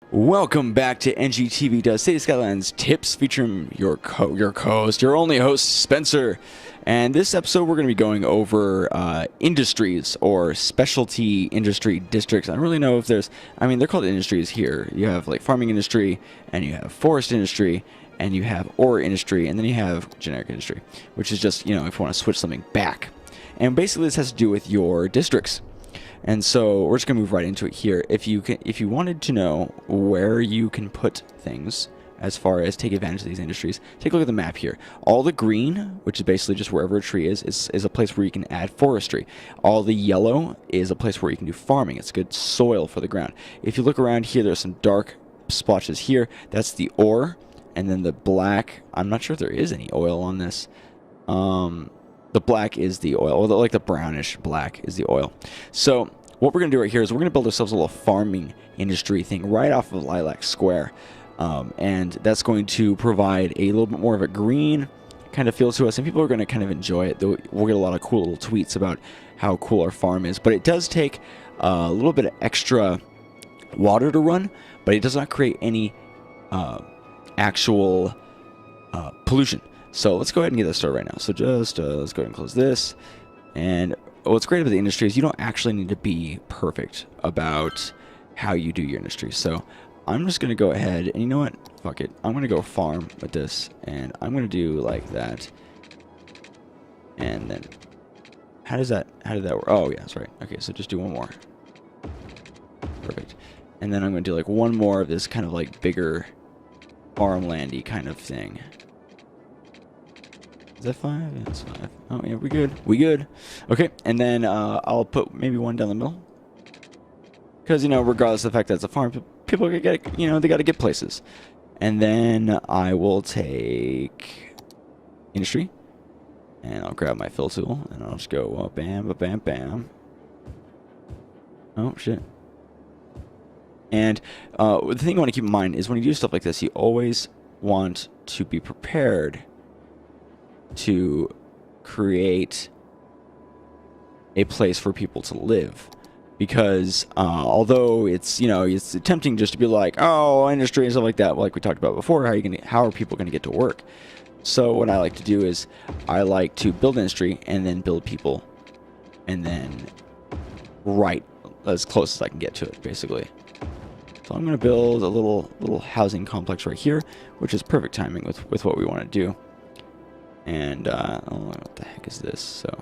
Welcome back to NGTV does City Skylines tips featuring your host, your only host, Spencer. And this episode we're going to be going over industries or specialty industry districts. I don't really know if there's, they're called industries here. You have like farming industry, and you have forest industry, and you have ore industry, and then you have generic industry, which is just, if you want to switch something back. And basically this has to do with your districts. And so we're just gonna move right into it here. If you wanted to know where you can put things as far as take advantage of these industries, take a look at the map here. All the green, which is basically just wherever a tree is a place where you can add forestry. All the yellow is a place where you can do farming. It's good soil for the ground. If you look around here, there's some dark splotches here. That's the ore, and then the black. I'm not sure if there is any oil on this. The black is the oil, or like the brownish black is the oil. So what we're going to do right here is we're going to build ourselves a little farming industry thing right off of Lilac Square. And that's going to provide a little bit more of a green kind of feel to us. And people are going to kind of enjoy it. We'll get a lot of cool little tweets about how cool our farm is. But it does take a little bit of extra water to run, but it does not create any actual pollution. So let's go ahead and get this started right now. So just let's go ahead and close this. And what's great about the industry is you don't actually need to be perfect about how you do your industry. So I'm just going to go ahead and you know what? Fuck it. I'm going to go farm with this. And I'm going to do like that. And then how did that work? Oh, yeah, that's right. Okay, so just do one more. Perfect. And then I'm going to do like one more of this kind of like bigger farmlandy kind of thing. Is that 5? Yeah, that's 5. Oh, yeah, we good. We good. Okay, and then I'll put maybe one down the middle. Because, regardless of the fact that it's a farm, people get, they got to get places. And then I will take industry. And I'll grab my fill tool. And I'll just go bam, bam, bam. Oh, shit. And the thing you want to keep in mind is when you do stuff like this, you always want to be prepared to create a place for people to live, because although it's it's tempting just to be like, oh, industry and stuff like that, like we talked about before, how are people going to get to work? So what I like to do is I like to build industry and then build people, and then right as close as I can get to it, basically. So I'm going to build a little housing complex right here, which is perfect timing with what we want to do. And, oh, what the heck is this? So,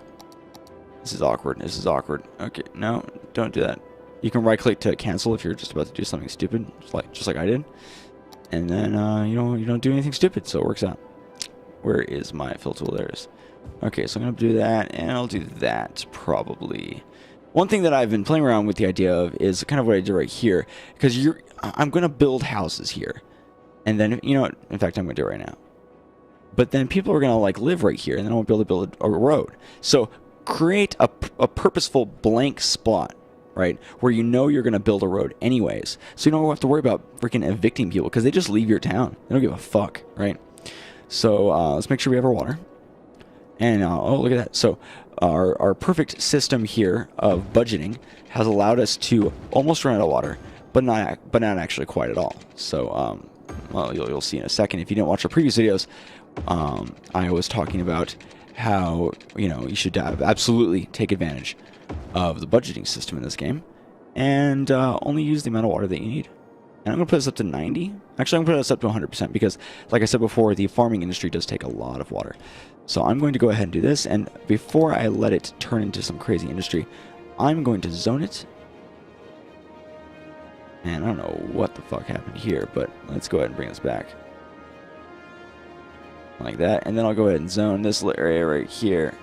this is awkward. This is awkward. Okay, no, don't do that. You can right-click to cancel if you're just about to do something stupid, just like I did. And then, you don't do anything stupid, so it works out. Where is my fill tool? There it is. Okay, so I'm going to do that, and I'll do that, probably. One thing that I've been playing around with the idea of is kind of what I did right here, because I'm going to build houses here. And then, in fact, I'm going to do it right now. But then people are going to live right here, and then I won't be able to build a road. So create a purposeful blank spot, right, where you're going to build a road anyways. So you don't have to worry about freaking evicting people, because they just leave your town. They don't give a fuck, right? So let's make sure we have our water. And oh, look at that. So our perfect system here of budgeting has allowed us to almost run out of water, but not actually quite at all. So well, you'll see in a second. If you didn't watch our previous videos, I was talking about how you should absolutely take advantage of the budgeting system in this game, and only use the amount of water that you need. And I'm going to put this up to 90. Actually, I'm going to put this up to 100% because, like I said before, the farming industry does take a lot of water. So I'm going to go ahead and do this, and before I let it turn into some crazy industry, I'm going to zone it. And I don't know what the fuck happened here, but let's go ahead and bring this back. Like that, and then I'll go ahead and zone this area right here.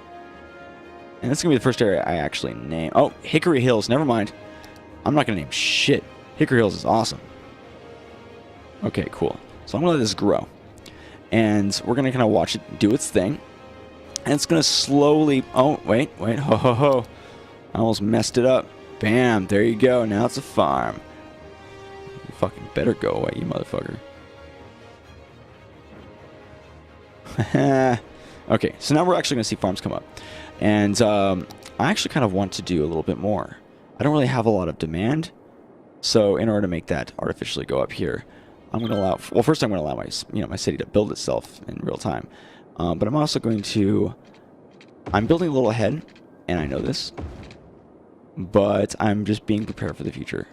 And this is going to be the first area I actually name. Oh, Hickory Hills, never mind. I'm not going to name shit. Hickory Hills is awesome. Okay, cool. So I'm going to let this grow. And we're going to kind of watch it do its thing. And it's going to slowly... Oh, wait. Ho, ho, ho. I almost messed it up. Bam, there you go. Now it's a farm. You fucking better go away, you motherfucker. Okay, so now we're actually going to see farms come up. And I actually kind of want to do a little bit more. I don't really have a lot of demand. So in order to make that artificially go up here, I'm going to allow, well, first I'm going to allow my, my city to build itself in real time. But I'm also going to, I'm building a little ahead, and I know this, but I'm just being prepared for the future.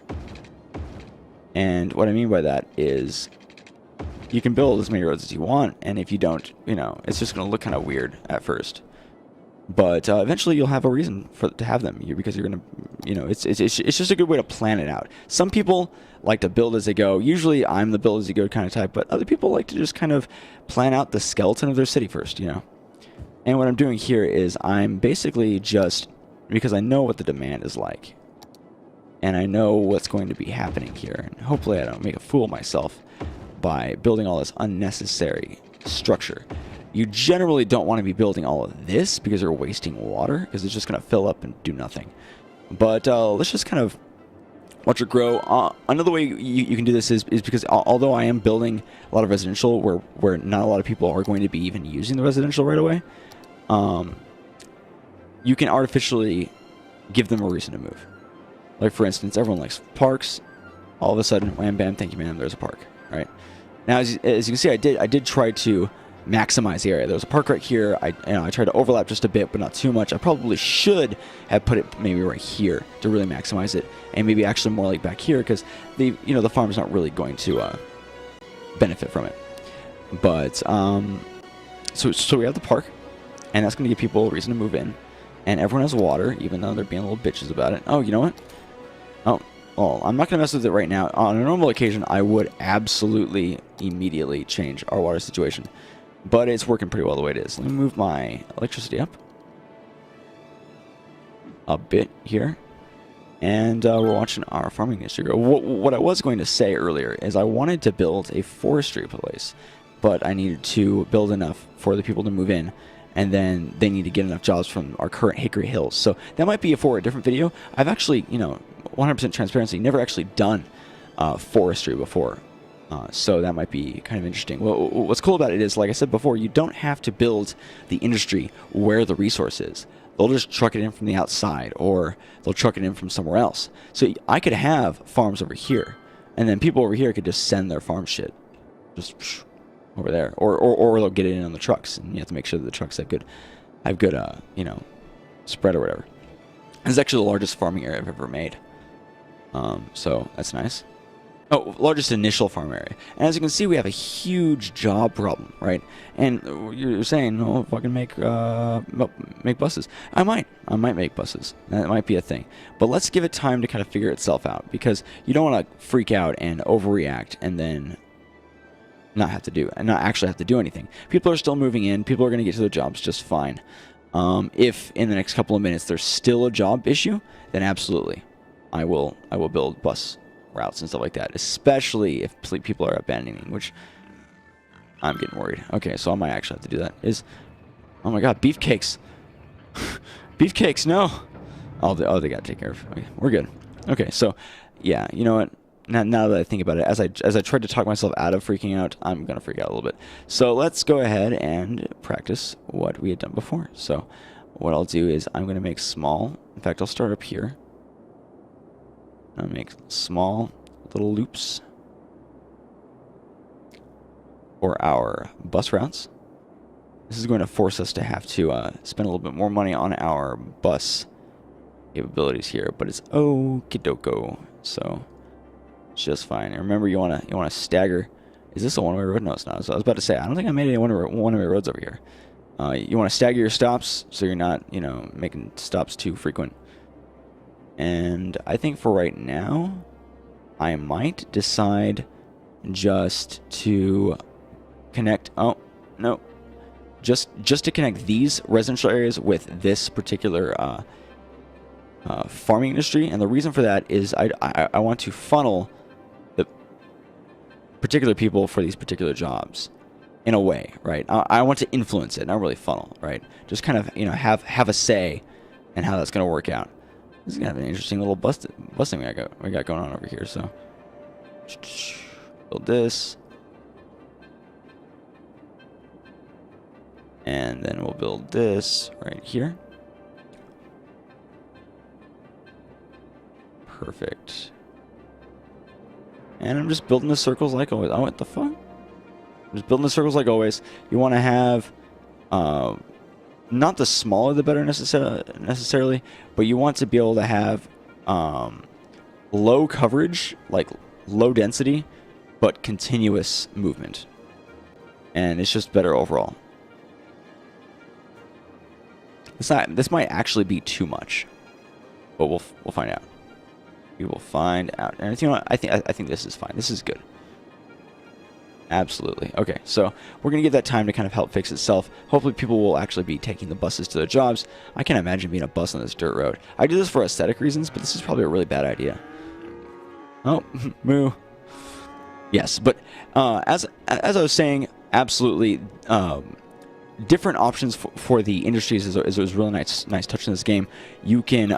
And what I mean by that is you can build as many roads as you want, and if you don't, it's just going to look kind of weird at first. But eventually you'll have a reason to have them because you're going to, it's just a good way to plan it out. Some people like to build as they go. Usually I'm the build as you go kind of type, but other people like to just kind of plan out the skeleton of their city first, And what I'm doing here is I'm basically just, because I know what the demand is like, and I know what's going to be happening here, and hopefully I don't make a fool of myself by building all this unnecessary structure. You generally don't want to be building all of this because you're wasting water, because it's just going to fill up and do nothing. But let's just kind of watch it grow. Another way you can do this is because although I am building a lot of residential where not a lot of people are going to be even using the residential right away, you can artificially give them a reason to move. Like, for instance, everyone likes parks. All of a sudden, wham, bam, thank you, ma'am, there's a park, right? Now, as you can see, I did try to maximize the area. There was a park right here. I tried to overlap just a bit, but not too much. I probably should have put it maybe right here to really maximize it, and maybe actually more like back here, because the farm's not really going to benefit from it. But so we have the park, and that's going to give people a reason to move in, and everyone has water, even though they're being little bitches about it. Oh, you know what? Oh, well, I'm not going to mess with it right now. On a normal occasion, I would absolutely immediately change our water situation. But it's working pretty well the way it is. Let me move my electricity up a bit here. And we're watching our farming industry grow. What I was going to say earlier is I wanted to build a forestry place, but I needed to build enough for the people to move in, and then they need to get enough jobs from our current Hickory Hills. So that might be for a different video. I've actually, 100% transparency, never actually done forestry before. So that might be kind of interesting. Well, what's cool about it is, like I said before, you don't have to build the industry where the resource is. They'll just truck it in from the outside, or they'll truck it in from somewhere else. So I could have farms over here, and then people over here could just send their farm shit just over there, or they'll get it in on the trucks, and you have to make sure that the trucks have good spread or whatever. This is actually the largest farming area I've ever made. So that's nice. Oh, largest initial farm area. And as you can see, we have a huge job problem, right? And you're saying, oh, fucking make buses. I might make buses. That might be a thing. But let's give it time to kind of figure itself out, because you don't want to freak out and overreact and then not actually have to do anything. People are still moving in. People are going to get to their jobs just fine. If in the next couple of minutes there's still a job issue, then absolutely, I will build bus routes and stuff like that, especially if people are abandoning, which I'm getting worried. Okay, so I might actually have to do that. Oh my god, beefcakes. Beefcakes, no. Oh, they got to take care of. Okay, we're good. Okay, so yeah, you know what? Now that I think about it, as I tried to talk myself out of freaking out, I'm gonna freak out a little bit. So let's go ahead and practice what we had done before. So what I'll do is I'm gonna make small. In fact, I'll start up here. I'll make small little loops for our bus routes. This is going to force us to have to spend a little bit more money on our bus capabilities here, but it's okie-dokie. So it's just fine. And remember, you wanna stagger. Is this a one-way road? No, it's not. So I was about to say, I don't think I made any one-way roads over here. You want to stagger your stops so you're not, making stops too frequent. And I think for right now, I might decide just to connect. Oh no, just to connect these residential areas with this particular farming industry. And the reason for that is I want to funnel the particular people for these particular jobs in a way, right? I want to influence it, not really funnel, right? Just kind of have a say in how that's going to work out. This is gonna have an interesting little busting we got going on over here. So build this, and then we'll build this right here. Perfect. And I'm just building the circles like always. Oh, what the fuck? I'm just building the circles like always. You want to have, not the smaller the better necessarily, but you want to be able to have low coverage, like low density, but continuous movement. And it's just better overall. This might actually be too much, but we'll find out. We will find out. And you know what? I think this is fine. This is good. Absolutely. Okay, so we're gonna give that time to kind of help fix itself. Hopefully, people will actually be taking the buses to their jobs. I can't imagine being a bus on this dirt road. I do this for aesthetic reasons, but this is probably a really bad idea. Oh, moo. Yes, but as I was saying, absolutely. Different options for the industries is really nice touch in this game. You can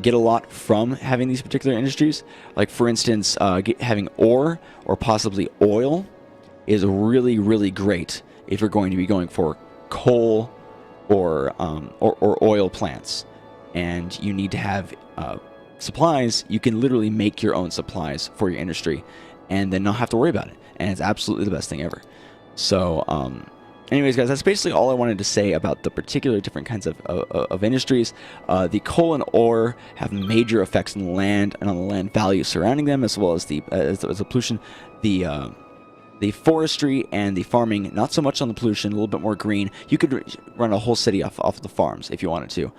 get a lot from having these particular industries. Like, for instance, having ore or possibly oil is really, really great if you're going to be going for coal or oil plants. And you need to have supplies. You can literally make your own supplies for your industry and then not have to worry about it. And it's absolutely the best thing ever. So, anyways, guys, that's basically all I wanted to say about the particular different kinds of industries. The coal and ore have major effects on the land and on the land value surrounding them, as well as the pollution. The forestry and the farming, not so much on the pollution, a little bit more green. You could run a whole city off of the farms if you wanted to,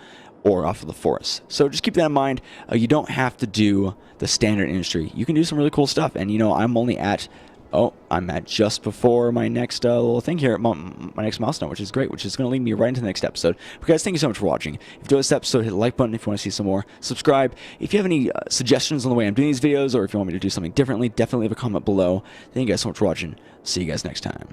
or off of the forests. So just keep that in mind. You don't have to do the standard industry. You can do some really cool stuff. And, you know, I'm at just before my next little thing here, my next milestone, which is great, which is going to lead me right into the next episode. But guys, thank you so much for watching. If you enjoyed this episode, hit the like button if you want to see some more. Subscribe. If you have any suggestions on the way I'm doing these videos, or if you want me to do something differently, definitely leave a comment below. Thank you guys so much for watching. See you guys next time.